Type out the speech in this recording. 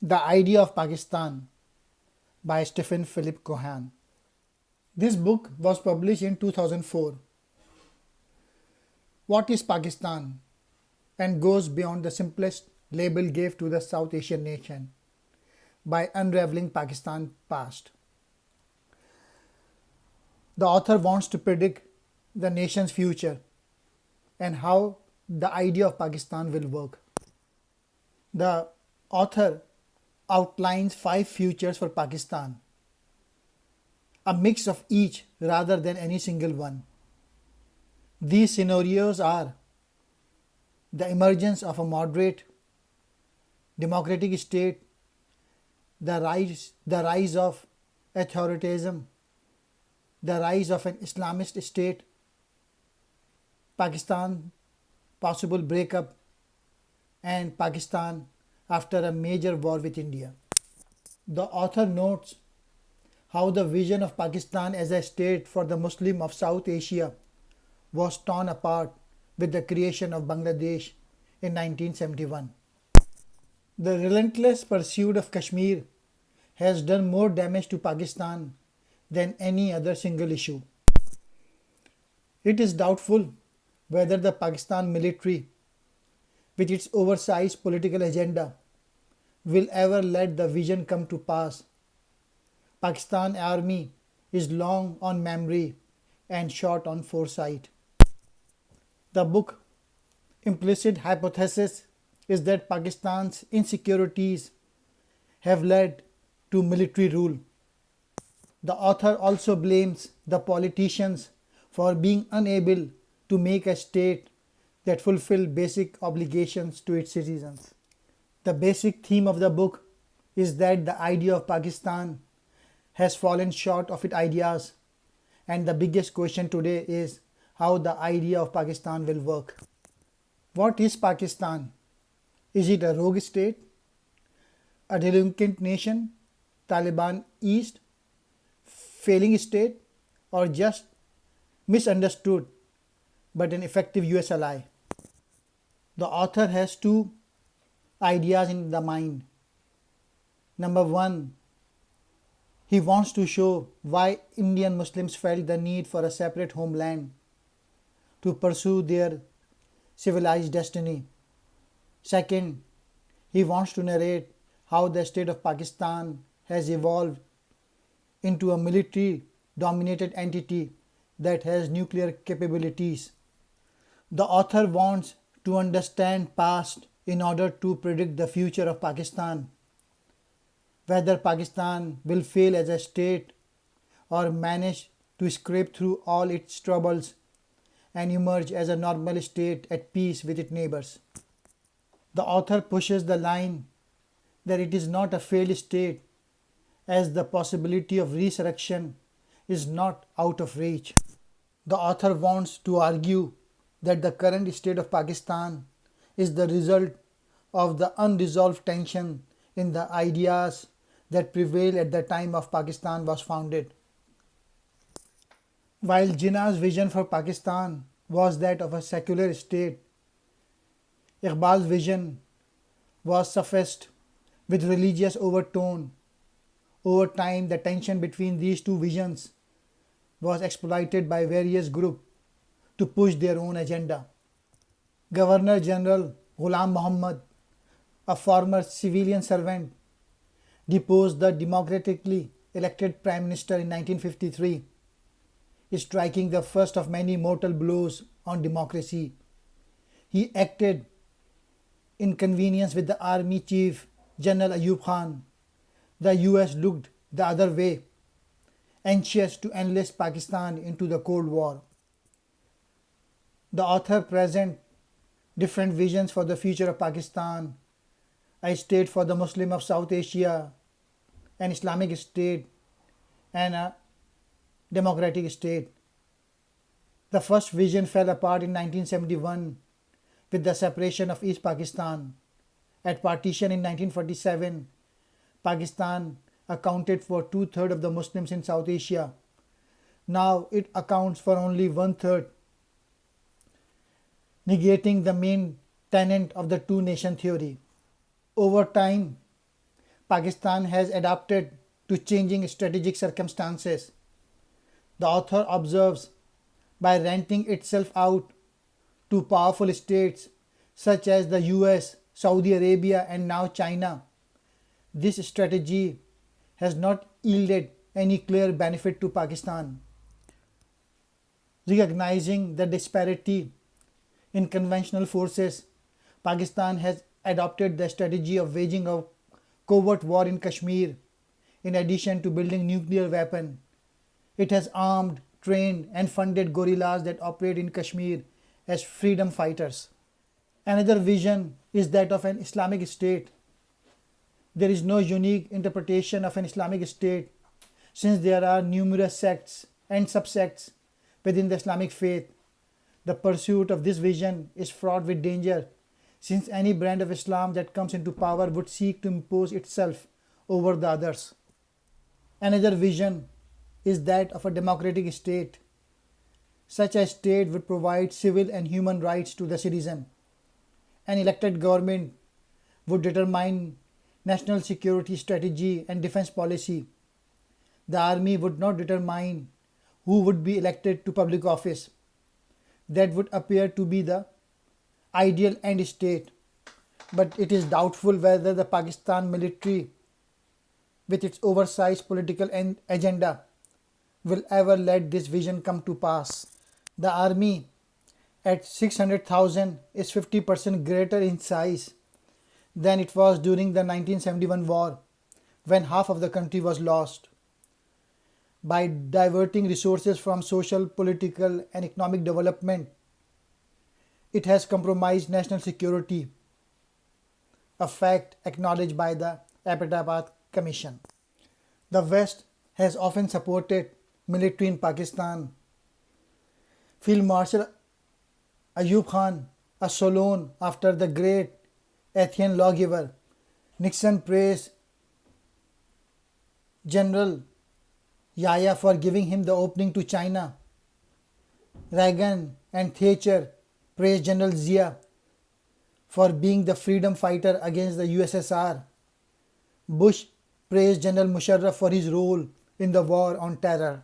The Idea of Pakistan by Stephen Philip Cohen. This book was published in 2004. What is Pakistan? And goes beyond the simplest label gave to the South Asian nation by unraveling Pakistan's past. The author wants to predict the nation's future and how the idea of Pakistan will work. The author outlines 5 futures for Pakistan, a mix of each rather than any single one. These scenarios are the emergence of a moderate democratic state, the rise of authoritarianism, the rise of an Islamist state, Pakistan possible breakup, and Pakistan after a major war with India. The author notes how the vision of Pakistan as a state for the Muslim of South Asia was torn apart with the creation of Bangladesh in 1971. The relentless pursuit of Kashmir has done more damage to Pakistan than any other single issue. It is doubtful whether the Pakistan military, with its oversized political agenda, will ever let the vision come to pass. Pakistan army is long on memory and short on foresight. The book implicit hypothesis is that Pakistan's insecurities have led to military rule. The author also blames the politicians for being unable to make a state that fulfill basic obligations to its citizens. The basic theme of the book is that the idea of Pakistan has fallen short of its ideas, and the biggest question today is how the idea of Pakistan will work. What is Pakistan? Is it a rogue state, a delinquent nation, Taliban East, failing state, or just misunderstood but an effective US ally? The author has two ideas in the mind. Number one, he wants to show why Indian Muslims felt the need for a separate homeland to pursue their civilized destiny. Second, he wants to narrate how the state of Pakistan has evolved into a military dominated entity that has nuclear capabilities. The author wants to understand past in order to predict the future of Pakistan, whether Pakistan will fail as a state or manage to scrape through all its troubles and emerge as a normal state at peace with its neighbors. The author pushes the line that it is not a failed state, as the possibility of resurrection is not out of reach. The author wants to argue that the current state of Pakistan is the result of the unresolved tension in the ideas that prevailed at the time of Pakistan was founded. While Jinnah's vision for Pakistan was that of a secular state, Iqbal's vision was suffused with religious overtone. Over time, the tension between these two visions was exploited by various groups to push their own agenda. Governor General Ghulam Muhammad, a former civilian servant, deposed the democratically elected Prime Minister in 1953, striking the first of many mortal blows on democracy. He acted in convenience with the army chief, General Ayub Khan. The US looked the other way, anxious to enlist Pakistan into the Cold War. The author presents different visions for the future of Pakistan: a state for the Muslim of South Asia, an Islamic state, and a democratic state. The first vision fell apart in 1971 with the separation of East Pakistan. At partition in 1947, Pakistan accounted for 2/3 of the Muslims in South Asia. Now it accounts for only 1/3, negating the main tenet of the two-nation theory. Over time, Pakistan has adapted to changing strategic circumstances. The author observes, by renting itself out to powerful states such as the US, Saudi Arabia, and now China, this strategy has not yielded any clear benefit to Pakistan. Recognizing the disparity in conventional forces, Pakistan has adopted the strategy of waging a covert war in Kashmir. In addition to building nuclear weapons, it has armed, trained, and funded guerrillas that operate in Kashmir as freedom fighters. Another vision is that of an Islamic state. There is no unique interpretation of an Islamic state since there are numerous sects and subsects within the Islamic faith. The pursuit of this vision is fraught with danger since any brand of Islam that comes into power would seek to impose itself over the others. Another vision is that of a democratic state. Such a state would provide civil and human rights to the citizen. An elected government would determine national security strategy and defense policy. The army would not determine who would be elected to public office. That would appear to be the ideal end state, but it is doubtful whether the Pakistan military, with its oversized political agenda, will ever let this vision come to pass. The army at 600,000 is 50% greater in size than it was during the 1971 war, when half of the country was lost. By diverting resources from social, political, and economic development, it has compromised national security, a fact acknowledged by the Appetapad Commission. The West has often supported military in Pakistan. Field Marshal Ayub Khan, a Solon after the great Athenian lawgiver, Nixon praised General Yahya for giving him the opening to China. Reagan and Thatcher praised General Zia for being the freedom fighter against the USSR. Bush praised General Musharraf for his role in the war on terror.